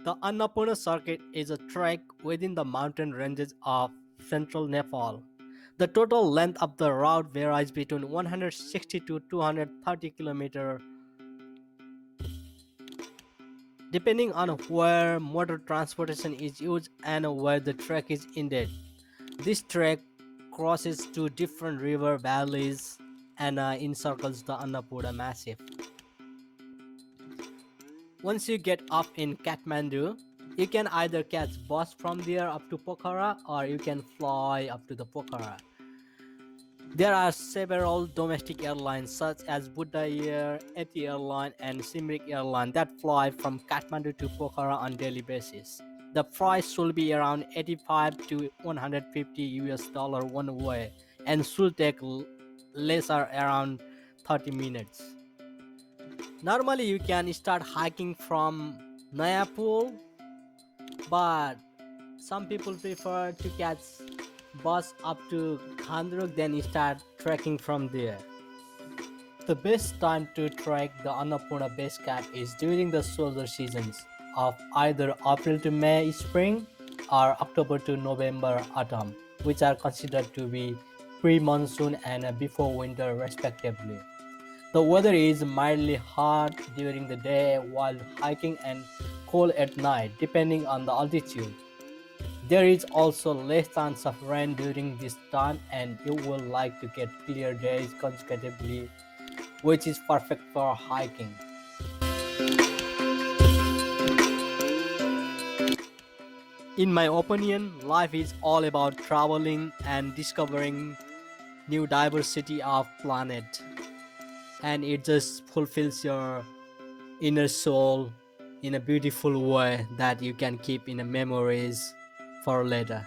The Annapurna circuit is a trek within the mountain ranges of central Nepal. The total length of the route varies between 160 to 230 km depending on where motor transportation is used and where the trek is ended. This trek crosses two different river valleys and encircles the Annapurna Massif. Once you get up in Kathmandu, you can either catch bus from there up to Pokhara or you can fly up to the Pokhara. There are several domestic airlines such as Buddha Air, Eti Airline and Simrik Airline that fly from Kathmandu to Pokhara on daily basis. The price should be around 85 to 150 US dollar one way and should take lesser around 30 minutes. Normally you can start hiking from Nayapul, but some people prefer to catch bus up to Khandruk then start trekking from there. The best time to trek the Annapurna Base Camp is during the shoulder seasons of either April to May spring or October to November autumn, which are considered to be pre-monsoon and before winter respectively. The weather is mildly hot during the day while hiking and cold at night depending on the altitude. There is also less chance of rain during this time and you will like to get clear days consecutively, which is perfect for hiking. In my opinion, life is all about traveling and discovering new diversity of planet, and it just fulfills your inner soul in a beautiful way that you can keep in the memories for later.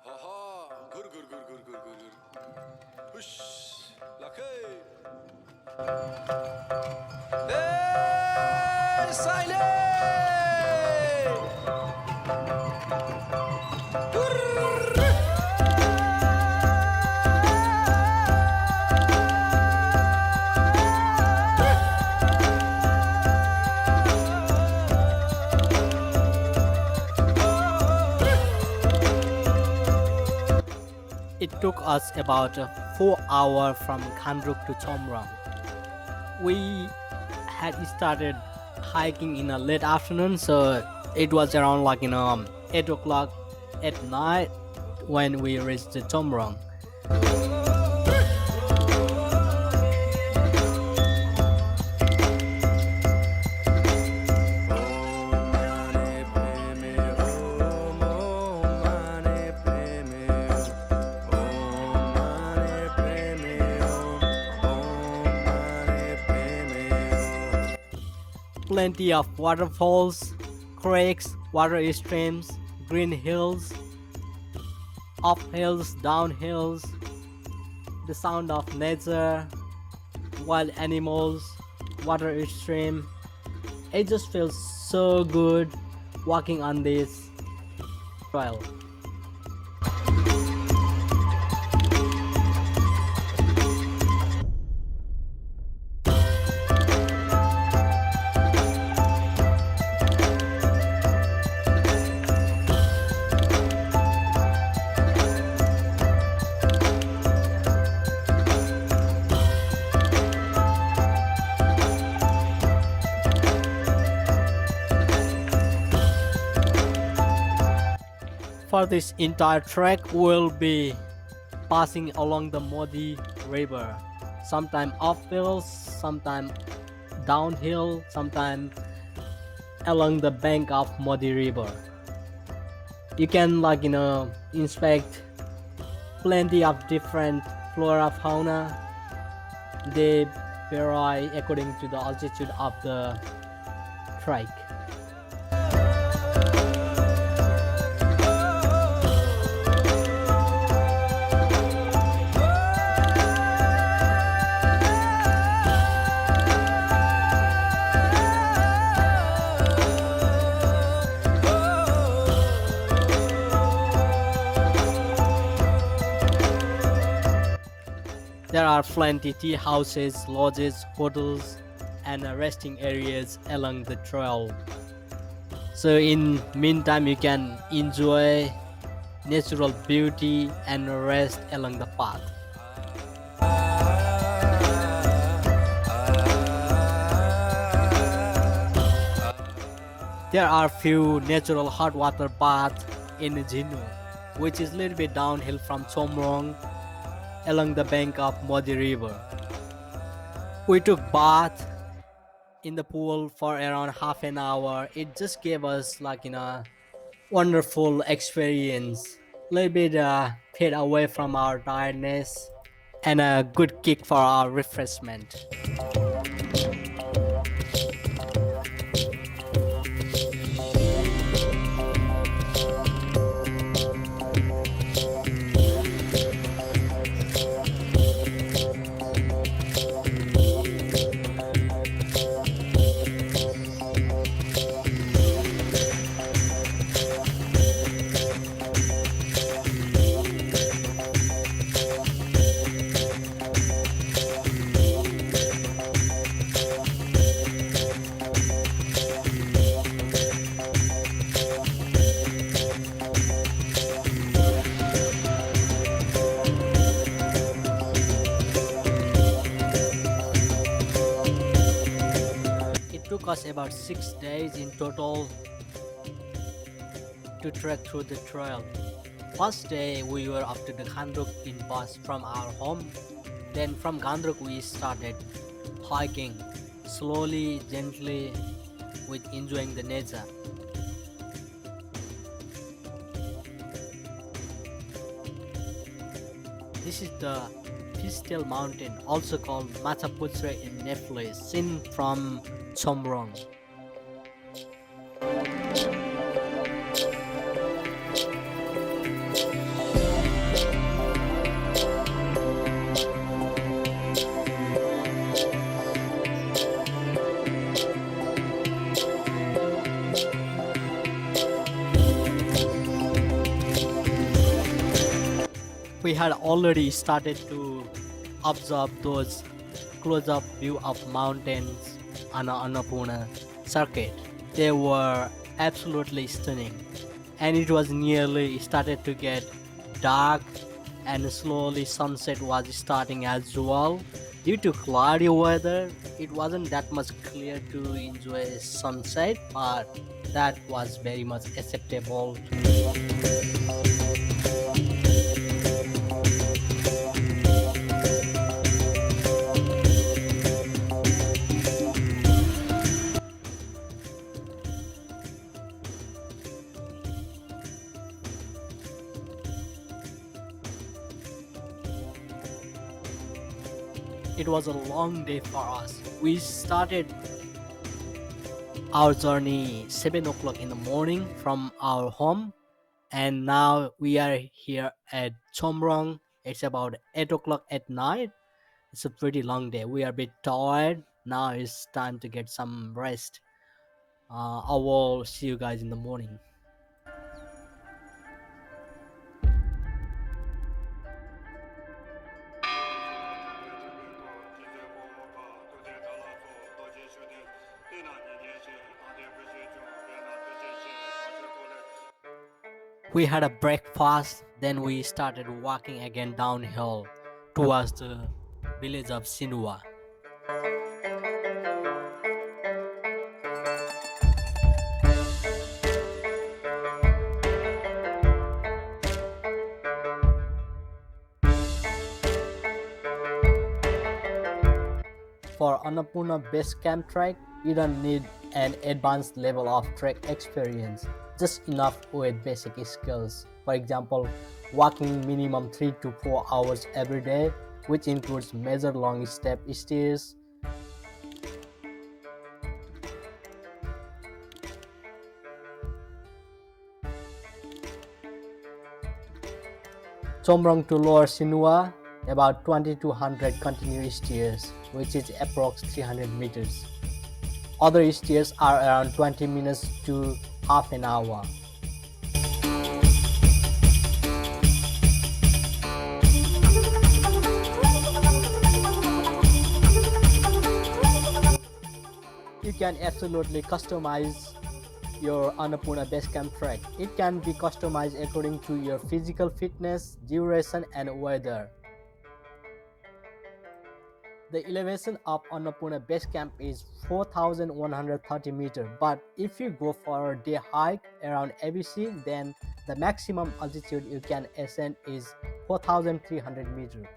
Haha, gur gur gur gur gur gur gur. Hush, lakay. Hey, silent. It took us about 4 hours from Khandruk to Chomrong. We had started hiking in a late afternoon, so it was around 8 o'clock at night when we reached the Chomrong. Plenty of waterfalls, creeks, water streams, green hills, up hills, down hills, the sound of nature, wild animals, water stream. It just feels so good walking on this trail. For this entire trek, we'll be passing along the Modi River, sometime up hills, sometime downhill, sometime along the bank of Modi River. You can inspect plenty of different flora fauna. They vary according to the altitude of the trek. There are plenty tea houses, lodges, hotels, and resting areas along the trail. So in meantime, you can enjoy natural beauty and rest along the path. There are few natural hot water baths in Jinu, which is a little bit downhill from Chomrong along the bank of Modi River. We took bath in the pool for around half an hour. It just gave us wonderful experience. A little bit fade away from our tiredness and a good kick for our refreshment. It took us about 6 days in total to trek through the trail. First day we were up to the Gandruk in bus from our home. Then from Gandruk we started hiking slowly, gently, with enjoying the nature. This is the Pistel mountain, also called Machapuchare in Nepal, seen from Chomrong. We had already started to observe those close-up view of mountains on the Annapurna circuit. They were absolutely stunning, and it was nearly started to get dark, and slowly sunset was starting as well. Due to cloudy weather, it wasn't that much clear to enjoy sunset, but that was very much acceptable. It was a long day for us. We started our journey 7 o'clock in the morning from our home, and now we are here at Chomrong. It's about 8 o'clock at night. It's a pretty long day. We are a bit tired. Now it's time to get some rest. I will see you guys in the morning. We had a breakfast, then we started walking again downhill towards the village of Sinua. For Annapurna Base Camp trek, you don't need an advanced level of trek experience, just enough with basic skills. For example, walking minimum 3 to 4 hours every day, which includes major long step stairs. Chomrong to Lower Sinua, about 2200 continuous stairs, which is approx 300 meters. Other stairs are around 20 minutes to half an hour. can absolutely customize your Annapurna Base Camp trek. It can be customized according to your physical fitness, duration, and weather. The elevation of Annapurna Base Camp is 4,130 meters, but if you go for a day hike around ABC, then the maximum altitude you can ascend is 4,300 meters.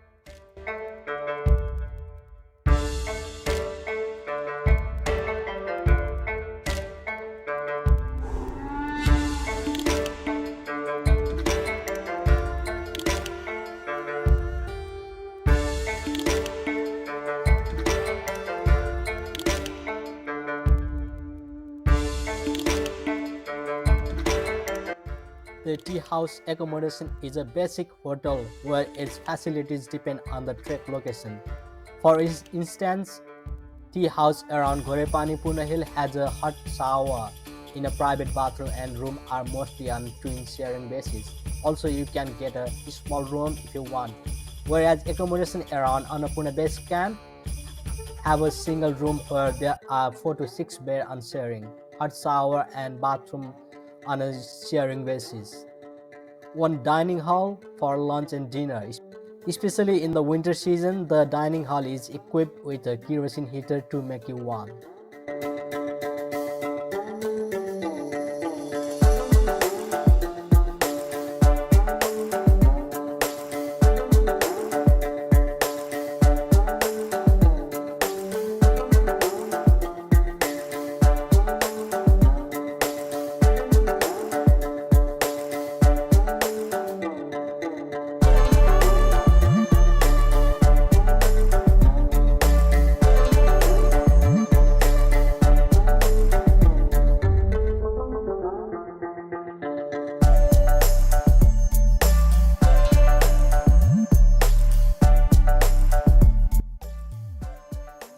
The tea house accommodation is a basic hotel where its facilities depend on the trek location. For instance, tea house around Ghorepani Purna Hill has a hot shower in a private bathroom and room are mostly on twin sharing basis. Also, you can get a small room if you want. Whereas accommodation around Annapurna Base Camp have a single room where there are 4 to 6 beds on sharing, hot shower and bathroom on a sharing basis. One dining hall for lunch and dinner. Especially in the winter season, the dining hall is equipped with a kerosene heater to make you warm.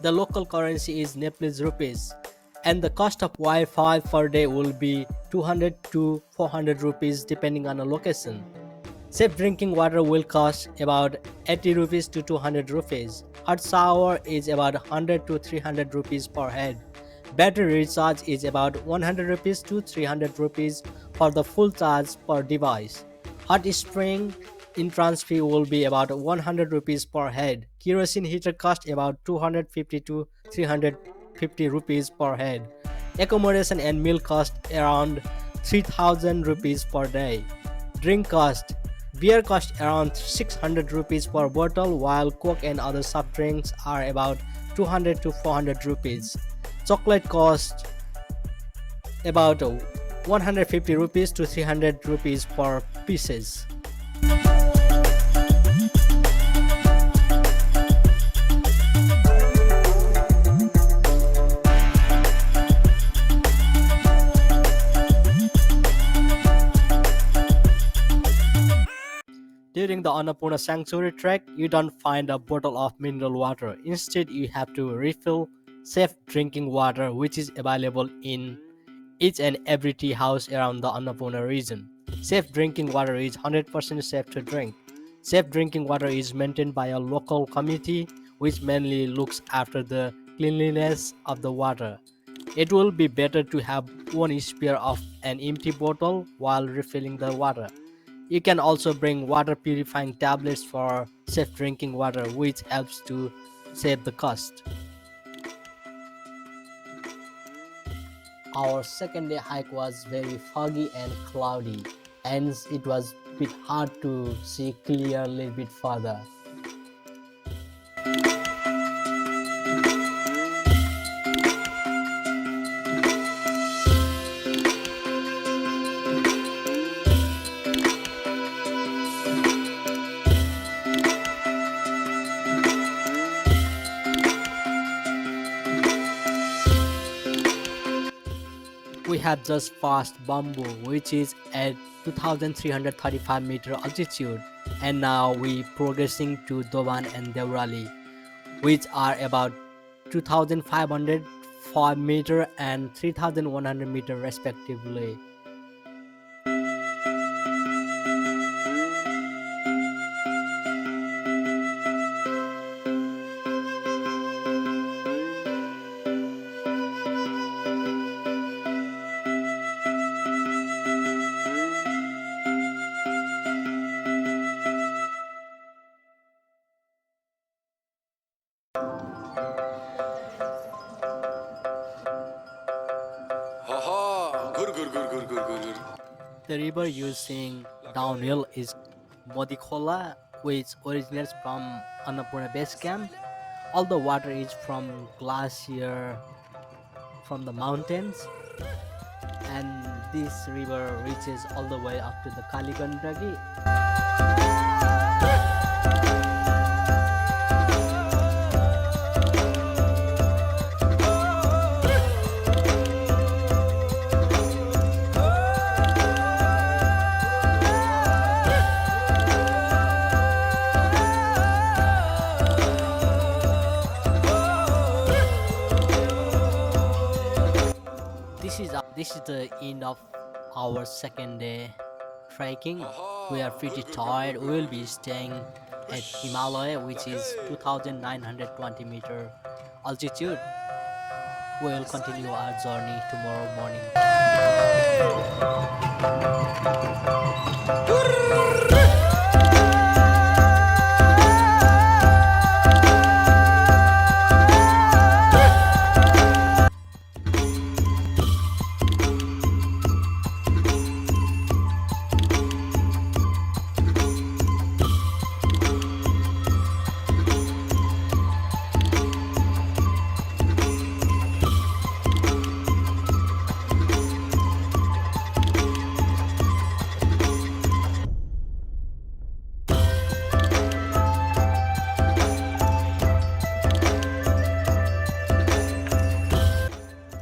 The local currency is Nepalese rupees, and the cost of Wi-Fi per day will be 200 to 400 rupees depending on the location. Safe drinking water will cost about 80 rupees to 200 rupees. Hot shower is about 100 to 300 rupees per head. Battery recharge is about 100 rupees to 300 rupees for the full charge per device. Hot spring entrance fee will be about 100 rupees per head. Kerosene heater cost about 250 to 350 rupees per head. Accommodation and meal cost around 3000 rupees per day. Drink cost: beer cost around 600 rupees per bottle, while Coke and other soft drinks are about 200 to 400 rupees. Chocolate cost about 150 rupees to 300 rupees per pieces. During the Annapurna Sanctuary trek, you don't find a bottle of mineral water. Instead, you have to refill safe drinking water, which is available in each and every tea house around the Annapurna region. Safe drinking water is 100% safe to drink. Safe drinking water is maintained by a local committee which mainly looks after the cleanliness of the water. It will be better to have one spare of an empty bottle while refilling the water. You can also bring water purifying tablets for safe drinking water, which helps to save the cost. Our second day hike was very foggy and cloudy, and it was a bit hard to see clear a little bit further. We have just passed Bamboo, which is at 2335 meter altitude, and now we progressing to Doban and Devrali, which are about 2505 meter and 3100 meter respectively. The river using downhill is Modi Khola, which originates from Annapurna Base Camp. All the water is from glacier from the mountains, and this river reaches all the way up to the Kaligandagi. This is the end of our second day trekking. We are pretty tired. We will be staying at Himalaya, which is 2,920-meter altitude. We will continue our journey tomorrow morning.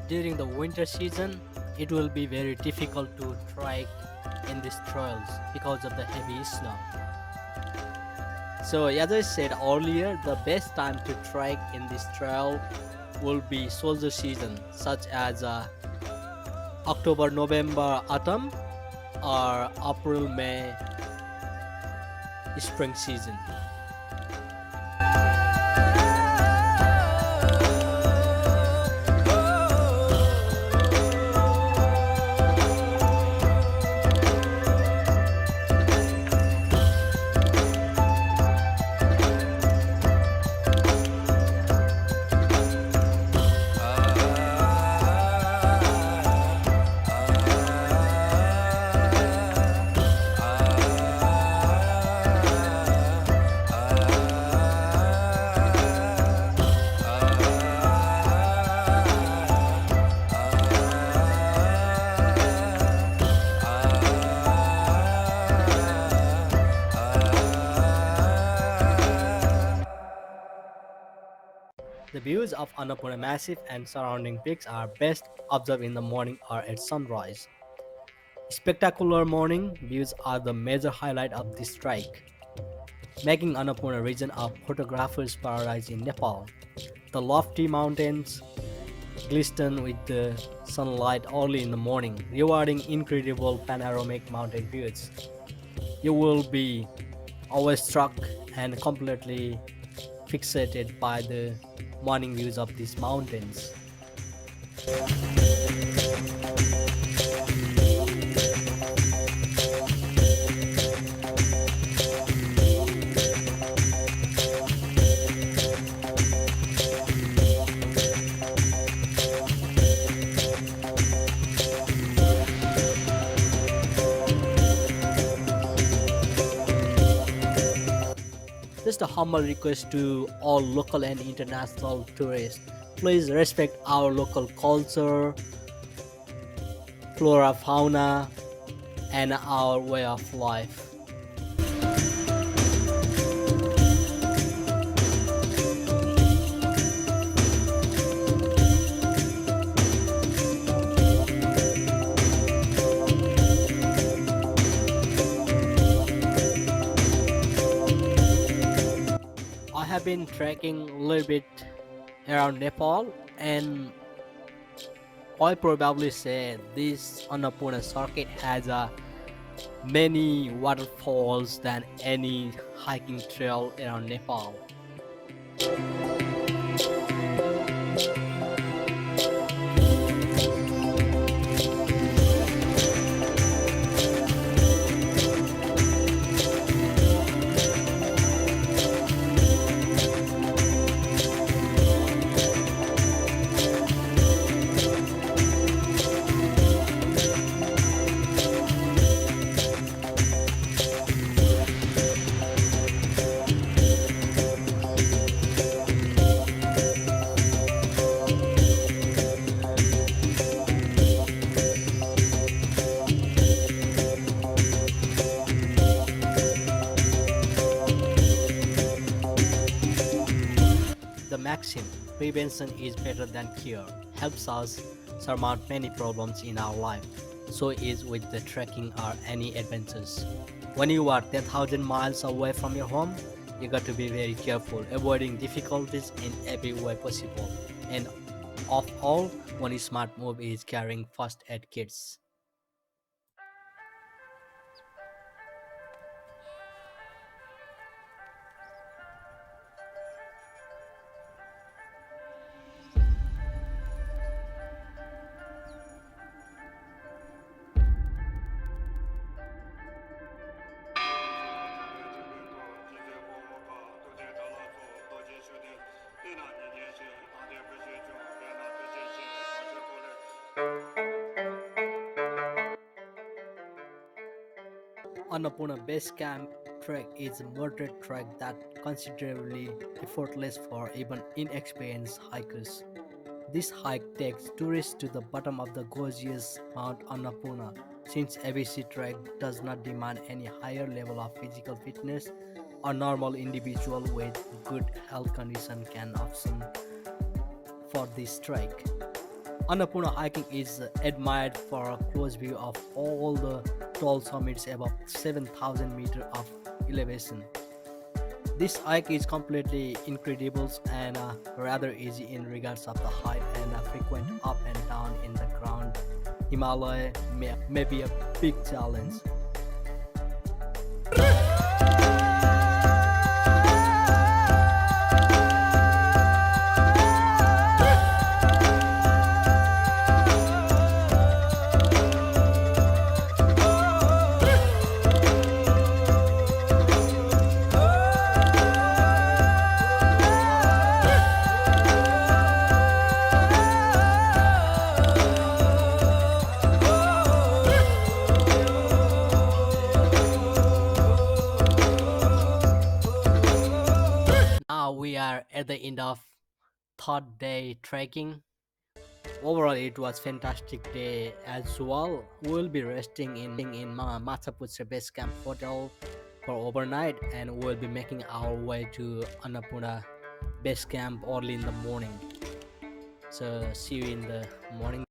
During the winter season, it will be very difficult to trek in these trails because of the heavy snow. So as I said earlier, the best time to trek in this trail will be solstice season, such as October, November, autumn, or April, May, spring season. The views of Annapurna Massif and surrounding peaks are best observed in the morning or at sunrise. Spectacular morning views are the major highlight of this trek, making Annapurna region a photographer's paradise in Nepal. The lofty mountains glisten with the sunlight early in the morning, rewarding incredible panoramic mountain views. You will be awestruck and completely fixated by the morning views of these mountains. Just a humble request to all local and international tourists. Please respect our local culture, flora, fauna, and our way of life. I have been trekking a little bit around Nepal, and I probably say this Annapurna circuit has many waterfalls than any hiking trail around Nepal. the maxim, prevention is better than cure, helps us surmount many problems in our life. So is with the trekking or any adventures. When you are 10,000 miles away from your home, you got to be very careful, avoiding difficulties in every way possible. And of all, one smart move is carrying first aid kits. Annapurna Base Camp trek is a moderate trek that considerably effortless for even inexperienced hikers. This hike takes tourists to the bottom of the gorgeous Mount Annapurna. Since ABC trek does not demand any higher level of physical fitness, a normal individual with good health condition can option for this trek. Annapurna hiking is admired for a close view of all the tall summits above 7,000 meters of elevation. This hike is completely incredible and rather easy in regards of the height and frequent up and down in the ground. Himalaya may be a big challenge. Now we are at the end of third day trekking. Overall, it was fantastic day as well. We'll be resting in Machapuchare Base Camp Hotel for overnight, and we'll be making our way to Annapurna Base Camp early in the morning. So see you in the morning.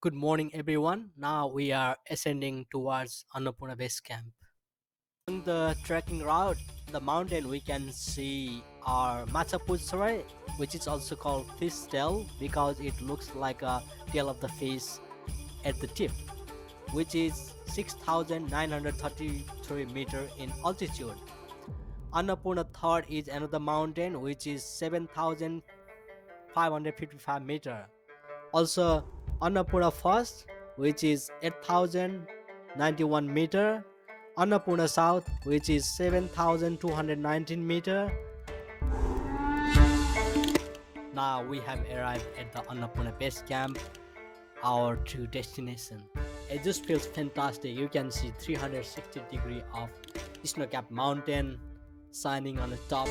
Good morning, everyone. Now we are ascending towards Annapurna Base Camp. On the trekking route, the mountain we can see our Machapuchare, which is also called fish tail because it looks like a tail of the fish at the tip, which is 6,933 meter in altitude. Annapurna third is another mountain which is 7,555 meter. Also Annapurna first, which is 8,091 meter. Annapurna South, which is 7,219 meter. Now we have arrived at the Annapurna Base Camp, our true destination. It just feels fantastic. You can see 360 degree of snow-capped mountain shining on the top.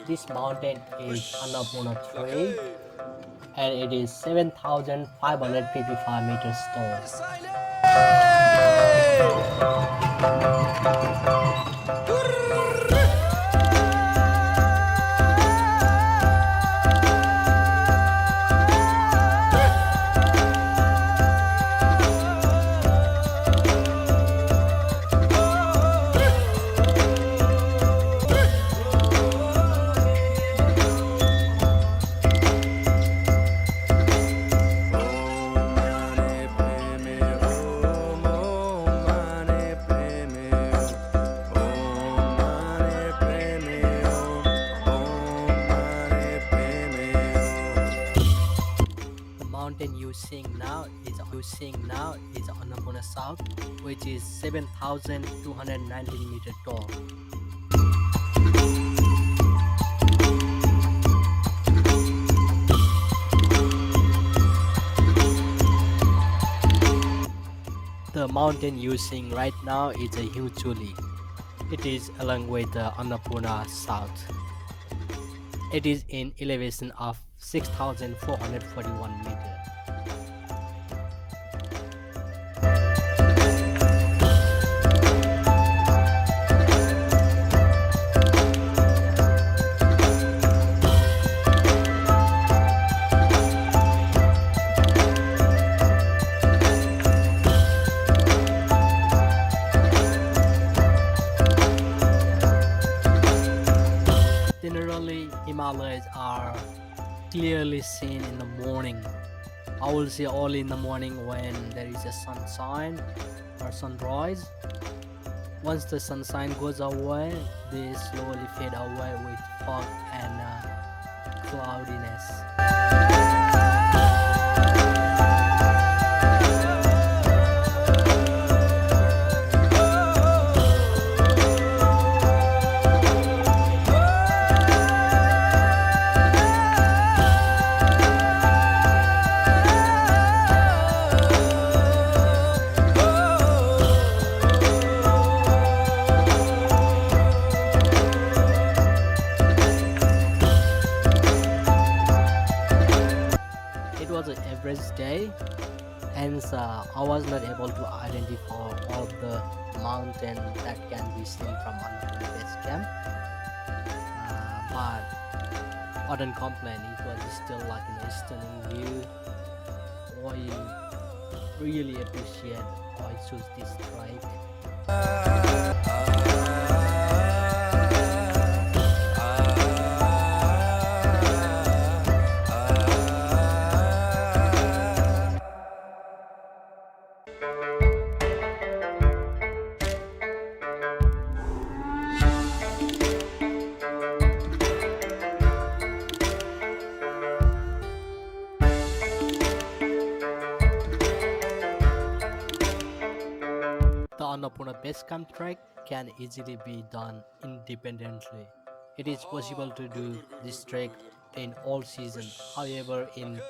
This mountain is Whoosh. Annapurna Like, 3 hey. and it is 7,555 meters tall. The mountain you seeing now is Annapurna South, which is 7,219 meters tall. The mountain you seeing right now is a Hiunchuli. It is along with the Annapurna South. It is in elevation of 6,441 meters. Generally, Himalayas are clearly seen in the morning. I will say only in the morning when there is a sunshine or sunrise. Once the sunshine goes away, they slowly fade away with fog and cloudiness. It was an average day, hence I was not able to identify all the mountain that can be seen from Annapurna Base Camp. But I don't complain, it was still like a stunning view. I really appreciate how I choose this trike. The Annapurna Base Camp trek can easily be done independently. It is possible to do this trek in all seasons. However, in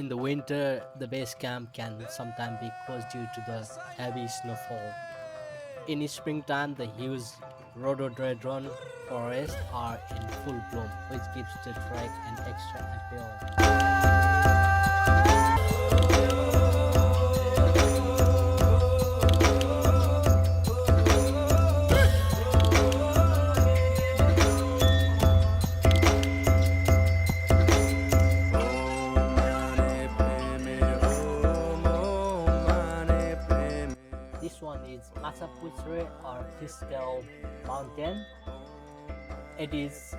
the winter, the base camp can sometimes be closed due to the heavy snowfall. In springtime, the huge rhododendron forests are in full bloom, which gives the trek an extra appeal. This one is Machapuchare or Fiscal Mountain. It is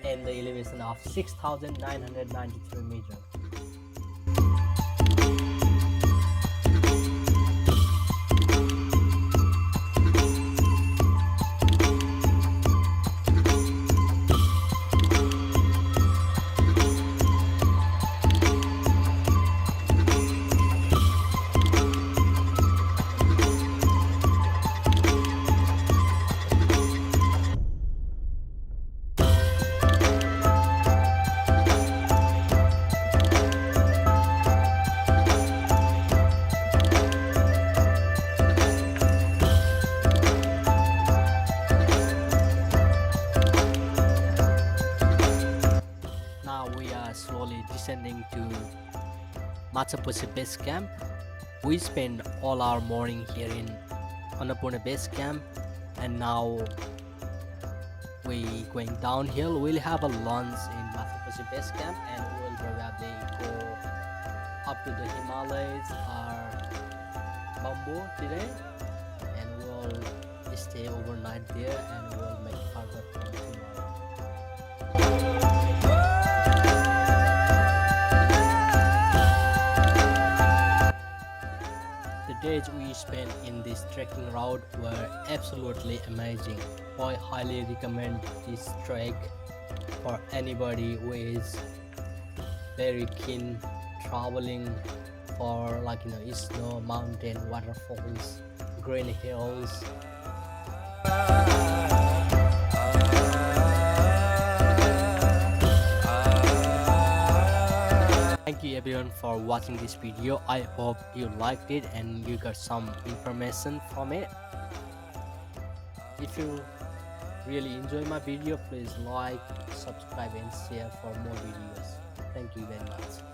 in the elevation of 6,993 meters. descending to Machapuchare Base Camp. We spent all our morning here in Annapurna Base Camp, and now we going downhill. We'll have a lunch in Machapuchare Base Camp, and we'll probably go up to the Himalayas or Bamboo today, and we'll stay overnight there, and we'll make further plan tomorrow. The days we spent in this trekking route were absolutely amazing. I highly recommend this trek for anybody who is very keen traveling for snow, mountain, waterfalls, green hills. Thank you everyone for watching this video. I hope you liked it and you got some information from it. If you really enjoy my video, please like, subscribe and share for more videos. Thank you very much.